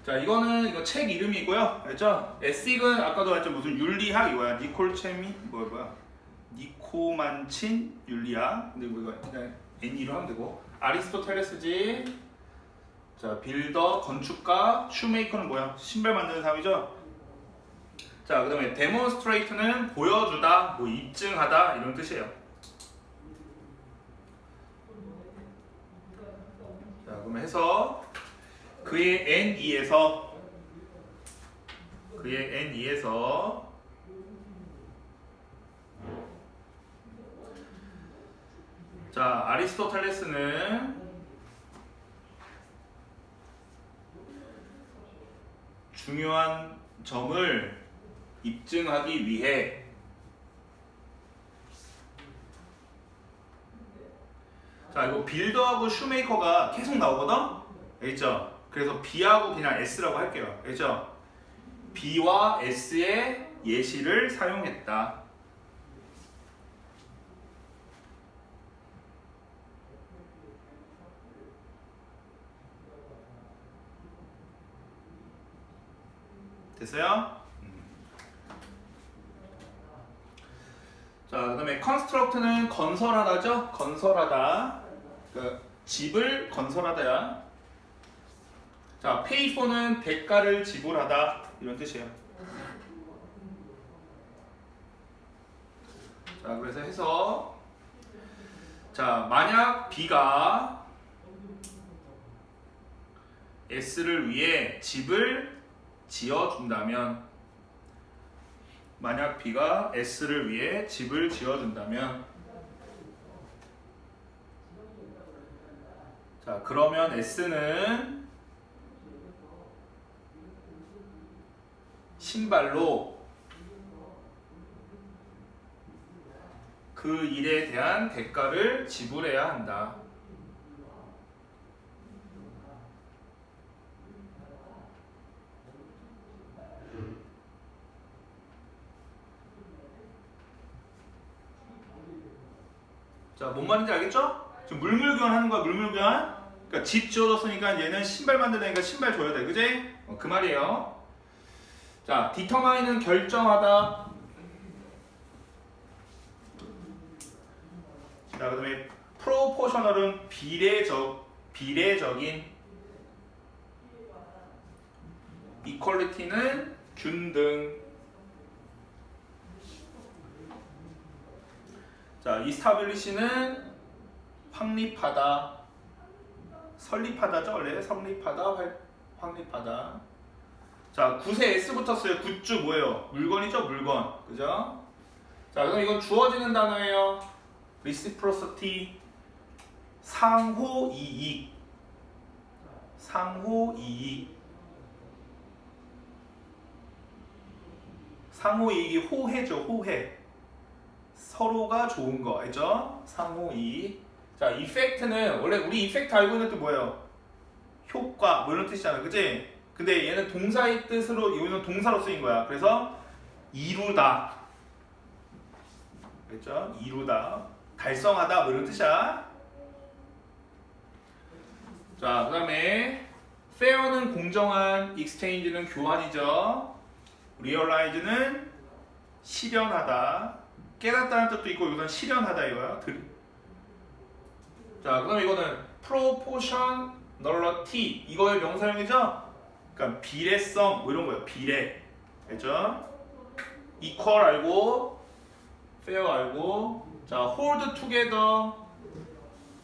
자, 이거 책 이름이고요. 알죠? 에식은 아까도 했죠. 무슨 윤리학 이거야. 니콜체미 뭐야? 니코만친 윤리학. 근데 이거 그냥 N이로 하면 되고. 아리스토텔레스지. 자, 빌더 건축가, 슈메이커는 뭐야? 신발 만드는 사람이죠. 자, 그다음에 데몬스트레이트는 보여주다, 뭐 입증하다 이런 뜻이에요. 자, 그러면 해서 그의 N2에서 자, 아리스토텔레스는 중요한 점을 입증하기 위해 자, 이거 빌더하고 슈메이커가 계속 나오거든? 알겠죠? 그래서 B하고 그냥 S라고 할게요. 알겠죠? B와 S의 예시를 사용했다. 됐어요? 자, 그 다음에 construct는 건설하다죠? 건설하다. 그러니까 집을 건설하다야. 자, pay for는 대가를 지불하다. 이런 뜻이에요. 자, 그래서 해서 자, 만약 B가 S를 위해 집을 지어준다면 만약 B가 S를 위해 집을 지어준다면 자, 그러면 S는 신발로 그 일에 대한 대가를 지불해야 한다. 자, 뭔 말인지 알겠죠? 지금 물물교환 하는 거야, 물물교환. 그러니까 집 지어줬으니까 얘는 신발 만들다니까 신발 줘야 돼, 그지? 그 말이에요. 자, determine은 결정하다. 자, 그 다음에 proportional은 비례적인. equality는 균등. 자, establish는 확립하다. 설립하다죠, 원래 성립하다, 확립하다. 자, 굿에 S 붙었어요. 굿주 뭐예요? 물건이죠, 물건. 그죠? 자, 그럼 이건 주어지는 단어예요. reciprocity, 상호 이익. 상호 이익. 상호 이익이 호혜죠, 호혜. 서로가 좋은 거, 알죠? 상호 이익. 자, effect는 원래 우리 effect 알고 있는 뜻 뭐예요? 효과, 뭐 이런 뜻이잖아, 그치? 근데 얘는 동사의 뜻으로, 이거는 동사로 쓰인 거야. 그래서 이루다. 그렇죠? 이루다. 달성하다, 뭐 이런 뜻이야. 자, 그 다음에 fair는 공정한, exchange는 교환이죠. realize는 실현하다. 깨닫다는 뜻도 있고, 이거는 실현하다 이거야. 자, 그 다음에 이거는 proportionality. 이거의 명사형이죠? 그러니까 비례성 뭐 이런 거예요. 비례. 알죠? equal 알고 fair 알고 자, hold together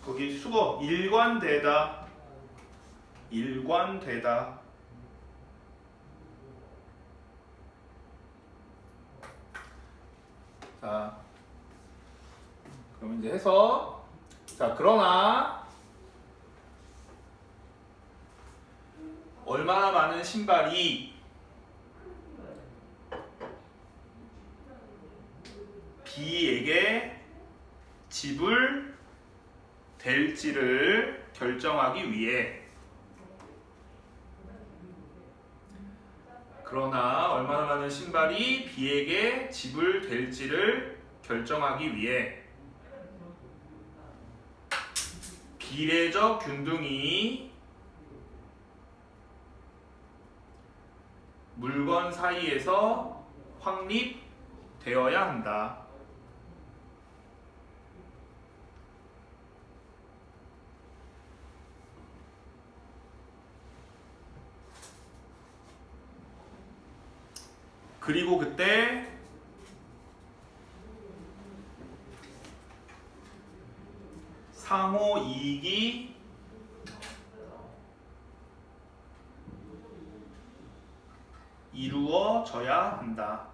거기 수거 일관되다. 일관되다. 자, 그럼 이제 해서 자, 그러나 얼마나 많은 신발이 B에게 지불될지를 결정하기 위해 그러나 얼마나 많은 신발이 B에게 지불될지를 결정하기 위해 비례적 균등이 물건 사이에서 확립되어야 한다. 그리고 그때 상호 이익이 이루어져야 한다.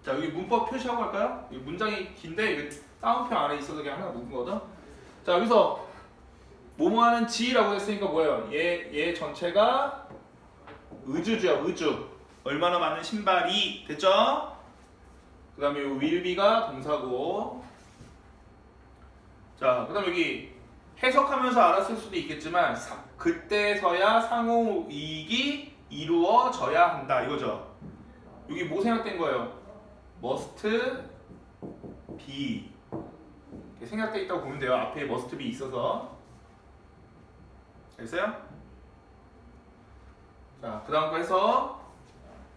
자, 여기 문법 표시하고 갈까요? 이 문장이 긴데 이게 다운표 안에 있어서 그냥 하나 묶은 거거든. 자, 여기서 뭐뭐하는 지라고 했으니까 뭐예요? 얘 전체가 의주죠, 의주. 얼마나 많은 신발이 됐죠? 그 다음에 이 willbe가 동사고. 자, 그 다음 여기 해석하면서 알았을 수도 있겠지만 그때서야 상호 이익이 이루어져야 한다 이거죠. 여기 뭐 생각된 거예요? must be 이렇게 생각돼 있다고 보면 돼요. 앞에 must be 있어서. 됐어요? 자, 그 다음 거 해서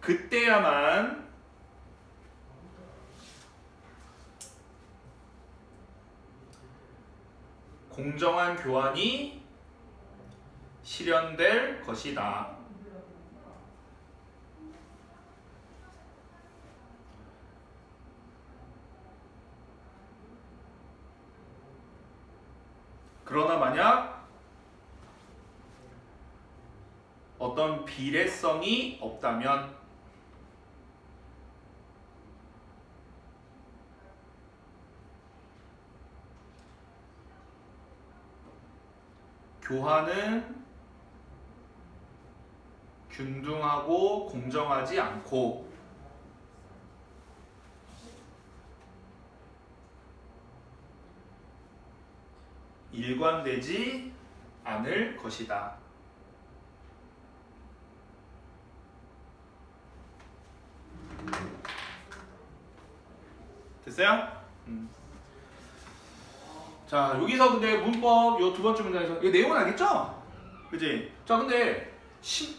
그때야만 공정한 교환이 실현될 것이다. 그러나 만약 어떤 비례성이 없다면 교환은 균등하고 공정하지 않고 일관되지 않을 것이다. 됐어요? 자, 여기서 근데 문법 요 두 번째 문장에서 이 내용은 알겠죠? 그지? 자, 근데 집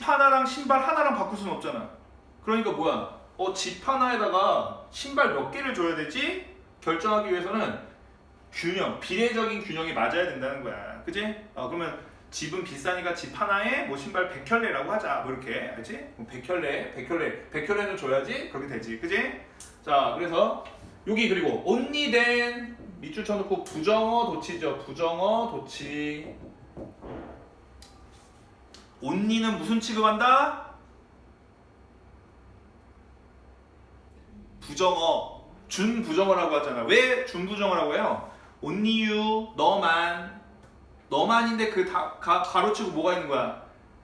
하나랑 신발 하나랑 바꿀 수는 없잖아. 그러니까 뭐야? 집 하나에다가 신발 몇 개를 줘야 되지? 결정하기 위해서는 비례적인 균형이 맞아야 된다는 거야. 그지? 그러면 집은 비싸니까 집 하나에 뭐 신발 100켤레라고 하자. 뭐 이렇게. 알지? 100켤레는 줘야지. 그렇게 되지. 그지? 자, 그래서 여기 그리고 only then 밑줄 쳐놓고 부정어 도치죠. 부정어 도치. only는 무슨 취급한다? 부정어. 준부정어라고 하잖아. 왜 준부정어라고 해요? only you, 너만인데 그 가로치고 뭐가 있는 거야?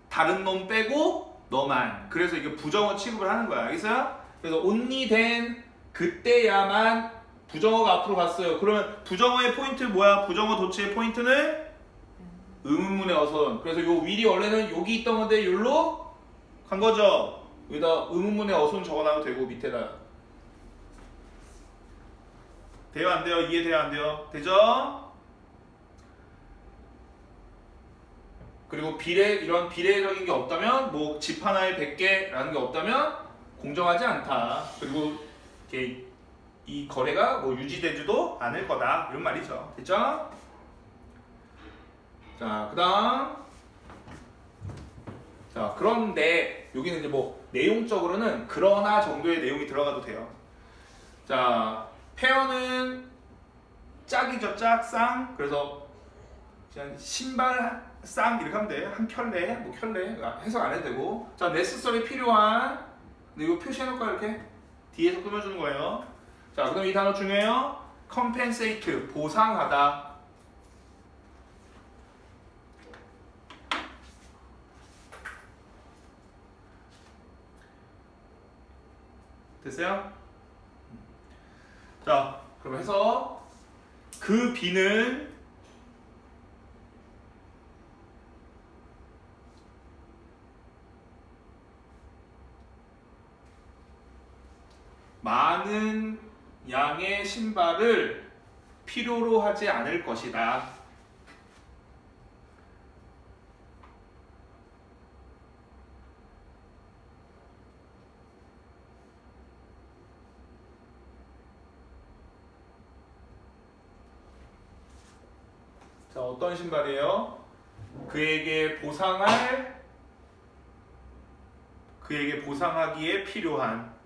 다른 놈 빼고 너만. 그래서 이게 부정어 취급을 하는 거야. 알겠어요? 그래서 only then 그때야만 부정어가 앞으로 갔어요. 그러면 부정어의 포인트 뭐야? 부정어 도치의 포인트는 의문문의 어선. 그래서 요 will이 원래는 여기 있던 건데 여기로 간 거죠. 여기다 의문문의 어선 적어놔도 되고 밑에다. 돼요 안 돼요? 이해돼요 안 돼요? 되죠? 그리고 이런 비례적인 게 없다면 뭐 집 하나에 100개라는 게 없다면 공정하지 않다. 그리고 이렇게 이 거래가 뭐 유지되지도 않을 거다. 이런 말이죠. 됐죠? 자, 그다음 자, 그런데 여기는 이제 뭐 내용적으로는 그러나 정도의 내용이 들어가도 돼요. 자, 페어는 짝이죠. 짝쌍. 그래서 그냥 신발 쌍 이렇게 하면 돼. 한 켤레, 뭐 켤레 해석 안 해도 되고. 자, necessary 필요한. 근데 이거 표시해놓을까 이렇게 뒤에서 꾸며주는 거예요. 자, 그다음 이 단어 중요해요. compensate 보상하다. 됐어요? 자, 그럼 해서 그 비는 많은 양의 신발을 필요로 하지 않을 것이다. 자, 어떤 신발이에요? 그에게 보상하기에 필요한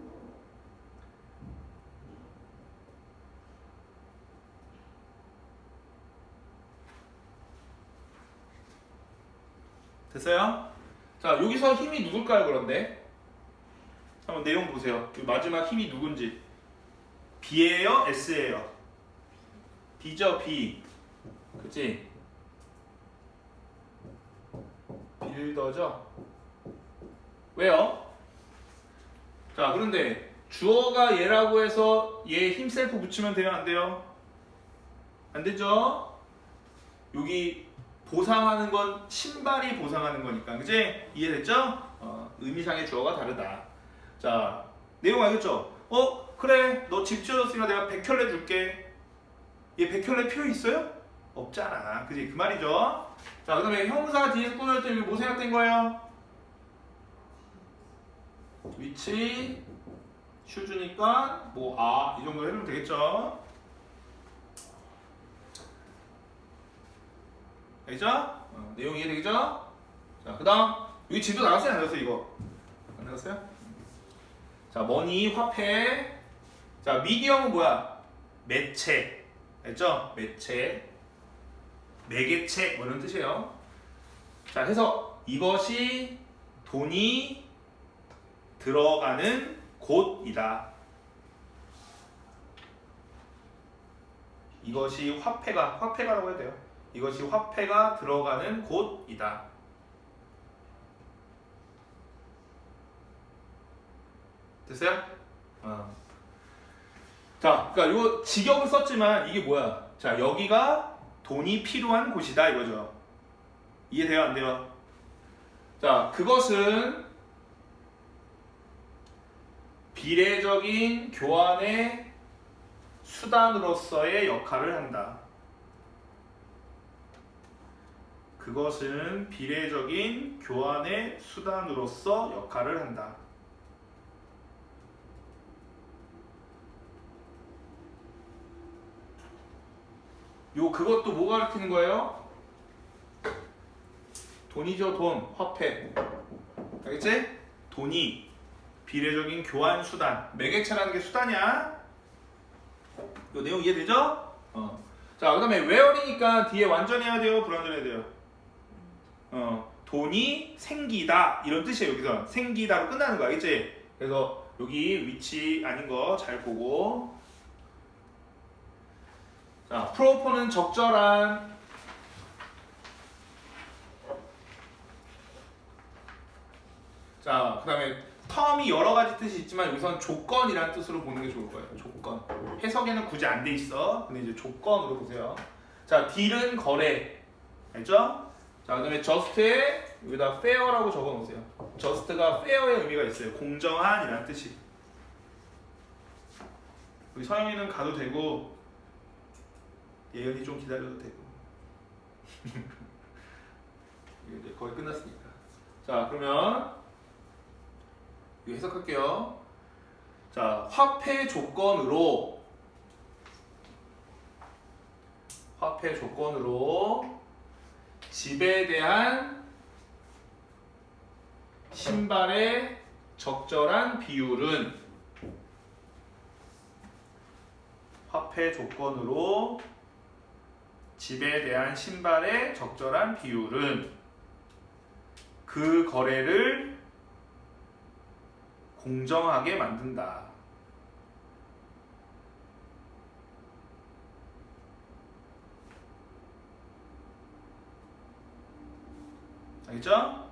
됐어요? 자, 여기서 힘이 누굴까요, 그런데? 한번 내용 보세요. 이 마지막 힘이 누군지. B예요? S예요? B죠, B. 그치? 빌더죠? 왜요? 자, 그런데 주어가 얘라고 해서 얘 힘 셀프 붙이면 돼요, 안 돼요? 안 되죠? 여기 보상하는 건 신발이 보상하는 거니까, 그치? 이해됐죠? 의미상의 주어가 다르다. 자, 내용 알겠죠? 그래, 너 집 지어줬으니까 내가 100켤레 줄게. 얘 100켤레 필요 있어요? 없잖아. 그지? 그 말이죠. 자, 그 다음에 형사 뒤에서 꾸밀 때 여기 뭐 생각된 거예요? 위치, 슈즈니까 뭐 이 정도 해주면 되겠죠? 알겠죠? 내용 이해되겠죠? 자, 그 다음 여기 진도 나왔어요? 안 나왔어요? 이거 안 나왔어요? 자, 머니, 화폐. 자, 미디엄은 뭐야? 매체. 알죠? 매체, 매개체 뭐 이런 뜻이에요. 자, 해서 이것이 돈이 들어가는 곳이다. 이것이 화폐가라고 해야 돼요. 이것이 화폐가 들어가는 곳이다. 됐어요? 자, 그러니까 이거 직역을 썼지만 이게 뭐야? 자, 여기가 돈이 필요한 곳이다 이거죠. 이해돼요, 안 돼요? 자, 그것은 비례적인 교환의 수단으로서의 역할을 한다. 그것은 비례적인 교환의 수단으로서 역할을 한다. 그것도 뭐 가르치는 거예요? 돈이죠, 돈, 화폐. 알겠지? 돈이 비례적인 교환 수단. 매개체라는 게 수단이야. 이 내용 이해되죠? 자, 그 다음에 where이니까 뒤에 완전해야 돼요? 불완전해야 돼요? 돈이 생기다. 이런 뜻이에요, 여기서. 생기다로 끝나는 거 알겠지? 그래서 여기 위치 아닌 거 잘 보고. 자, 프로퍼는 적절한. 자, 그 다음에 텀이 여러 가지 뜻이 있지만 여기선 조건이라는 뜻으로 보는 게 좋을 거예요. 조건. 해석에는 굳이 안 돼 있어. 근데 이제 조건으로 보세요. 자, 딜은 거래. 알죠? 자, 그 다음에 just에 여기다 fair라고 적어 놓으세요. just가 fair의 의미가 있어요. 공정한이라는 뜻이. 우리 서영이는 가도 되고 예은이 좀 기다려도 되고. 이제 거의 끝났으니까. 자, 그러면 이거 해석할게요. 자, 화폐 조건으로 집에 대한 신발의 적절한 비율은 화폐 조건으로 집에 대한 신발의 적절한 비율은 그 거래를 공정하게 만든다. 알겠죠?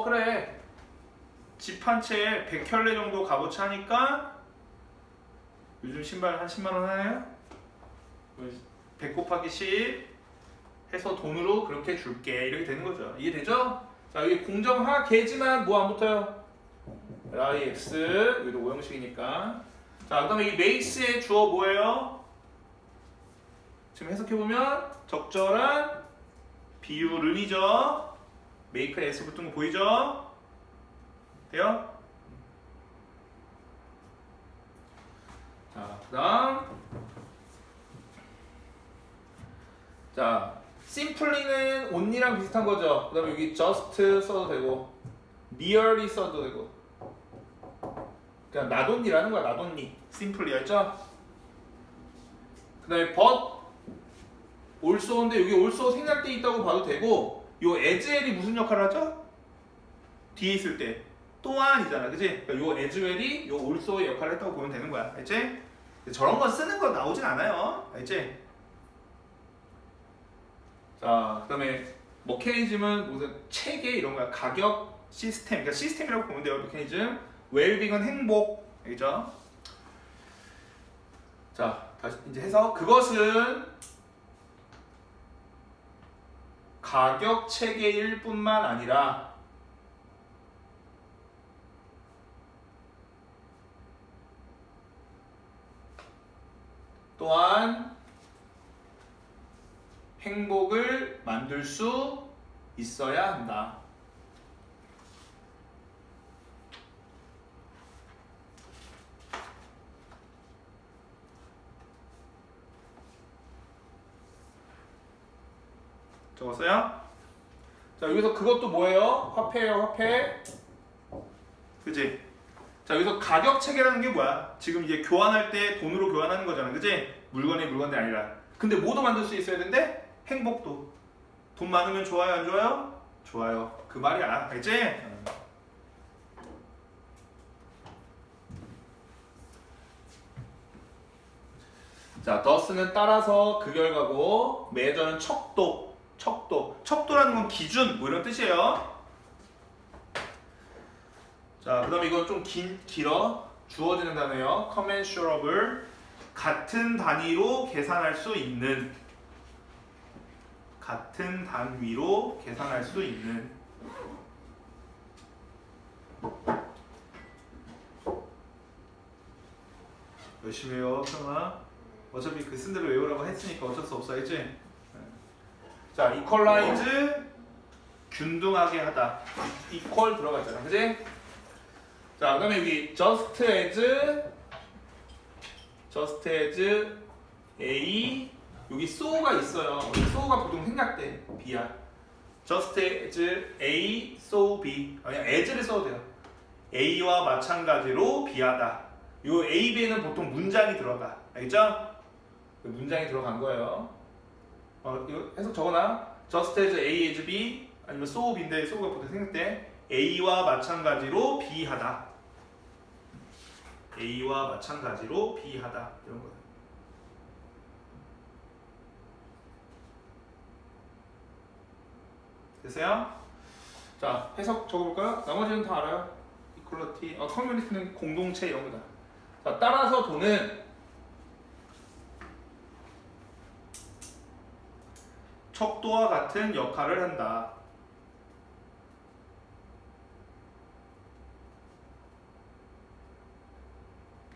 그래. 집 한 채에 100켤레 정도 값어치 하니까 요즘 신발 한 10만 원 하나요? 100 곱하기 10 해서 돈으로 그렇게 줄게. 이렇게 되는 거죠. 이해되죠? 자, 여기 공정하게지만 뭐 안 붙어요? IX 여기도 오형식이니까. 자, 그 다음에 이 makes의 주어 뭐예요? 지금 해석해보면 적절한 비율은이죠. 메이크에 S 붙은 거 보이죠? 돼요? 자, 그다음 자, simply는 only랑 비슷한 거죠. 그다음에 여기 just 써도 되고 merely 써도 되고 그냥 not only라는 거야. not only simply 알죠? 그다음에 but also인데 여기 also 생략돼 있다고 봐도 되고 요 aswell이 무슨 역할을 하죠? 뒤에 있을 때 또한이잖아, 그지? 그러니까 요 aswell이 요 also의 역할을 했다고 보면 되는 거야, 알지? 저런 거 쓰는 거 나오진 않아요, 알지? 자, 그다음에 머케니즘은 무슨 체계 이런 거야. 가격 시스템, 그러니까 시스템이라고 보면 돼요. 머케니즘. 웰빙은 행복, 알죠? 자, 다시 이제 해서 그것은 가격 체계일 뿐만 아니라 또한 행복을 만들 수 있어야 한다. 적었어요? 자, 여기서 그것도 뭐예요? 화폐예요, 화폐. 그지? 자, 여기서 가격 체계라는 게 뭐야? 지금 이제 교환할 때 돈으로 교환하는 거잖아, 그지? 물건이 물건이 아니라. 근데 뭐도 만들 수 있어야 되는데 행복도. 돈 많으면 좋아요, 안 좋아요? 좋아요. 그 말이야, 알지? 자, thus는 따라서 그 결과고, measure는 척도, 척도라는 건 기준, 뭐 이런 뜻이에요. 자, 그다음에 이건 좀 길어. 주어지는 단어예요. commensurable, 같은 단위로 계산할 수 있는, 같은 단위로 계산할 수 있는. 열심히 해요, 형아. 어차피 그 쓴 대로 외우라고 했으니까 어쩔 수 없어, 알지? 자, equalize, 균등하게 하다. equal 들어가 있잖아, 그지? 자, 그다음에 여기 just as A, 여기 so가 있어요. so가 보통 생략돼. B야. just as A, so B. 아니, as를 써도 돼요. A와 마찬가지로 B하다. 요 A, B는 보통 문장이 들어가. 알겠죠? 문장이 들어간 거예요. 이거 해석 적어놔. just as A as B 아니면 so B인데 so가 보통 생략돼. A와 마찬가지로 B하다. A와 마찬가지로 B하다. 이런 거예요. 됐어요? 자, 해석 적어볼까요? 나머지는 다 알아요. equality, community는 공동체 이런 거다. 자, 따라서 돈은 척도와 같은 역할을 한다.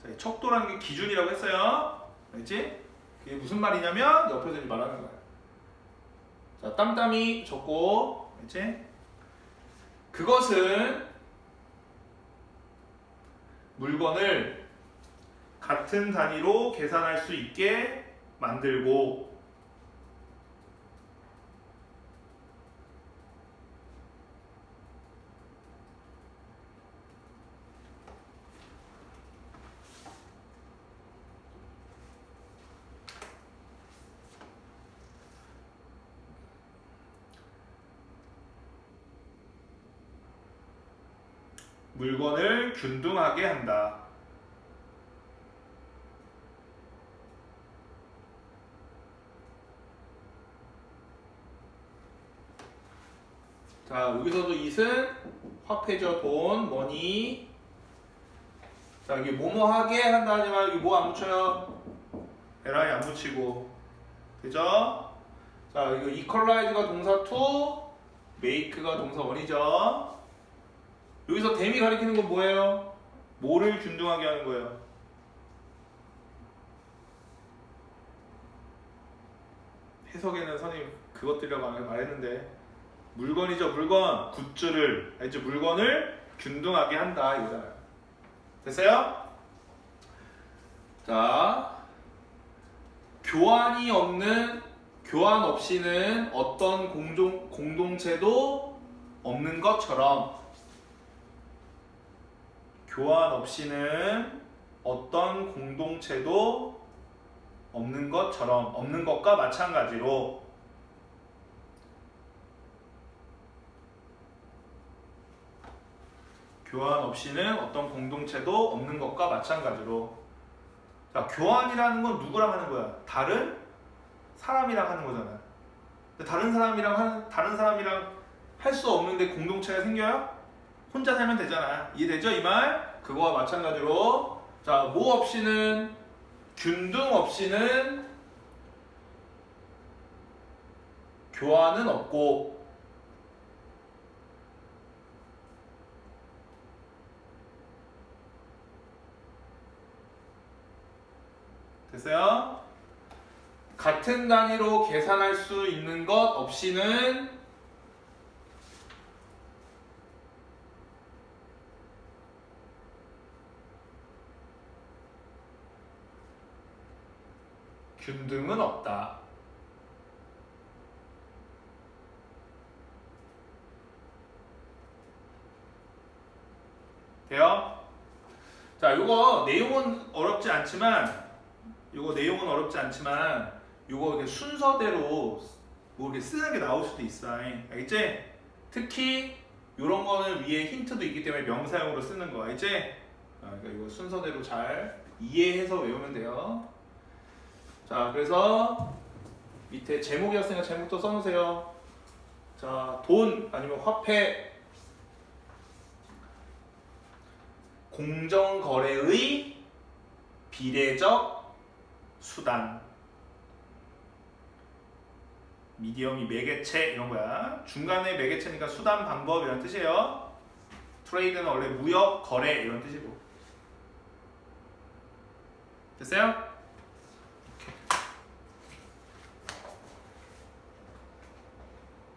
자, 척도라는 게 기준이라고 했어요. 알지? 그게 무슨 말이냐면 옆에서 말하는 거야. 자, 땀땀이 적고, 알지? 그것은 물건을 같은 단위로 계산할 수 있게 만들고 물건을 균등하게 한다. 자, 여기서도 it은 화폐죠. 돈, 머니. 자, 여기 뭐뭐하게 한다 하지만 여기 뭐 안 붙여요? li 안 붙이고. 그죠? 자, 이거 equalize가 동사 to, make가 동사 원이죠. 여기서 댐이 가리키는 건 뭐예요? 뭐를 균등하게 하는 거예요? 해석에는 선생님 그것들이라고 말했는데 물건이죠. 물건. 굿즈를 알죠? 물건을 균등하게 한다 이거잖아요. 됐어요? 자, 교환이 없는 교환 없이는 어떤 공동체도 없는 것처럼 교환 없이는 어떤 공동체도 없는 것처럼 없는 것과 마찬가지로 교환 없이는 어떤 공동체도 없는 것과 마찬가지로 자, 교환이라는 건 누구랑 하는 거야? 다른 사람이랑 하는 거잖아. 근데 다른 사람이랑 할 수 없는데 공동체가 생겨요? 혼자 살면 되잖아. 이해되죠? 이 말? 그거와 마찬가지로 자, 뭐 없이는 균등 없이는 교환은 없고 됐어요? 같은 단위로 계산할 수 있는 것 없이는 균등은 없다. 돼요? 자, 요거 내용은 어렵지 않지만 요거 이렇게 순서대로 뭐 이렇게 쓰는 게 나올 수도 있어. 알겠지? 특히 요런 거는 위에 힌트도 있기 때문에 명사용으로 쓰는 거. 알겠지? 그러니까 이거 순서대로 잘 이해해서 외우면 돼요. 자, 그래서 밑에 제목이었으니까 제목도 써놓으세요. 자, 돈 아니면 화폐 공정거래의 비례적 수단 미디엄이 매개체 이런 거야. 중간에 매개체니까 수단 방법 이런 뜻이에요. 트레이드는 원래 무역 거래 이런 뜻이고 됐어요?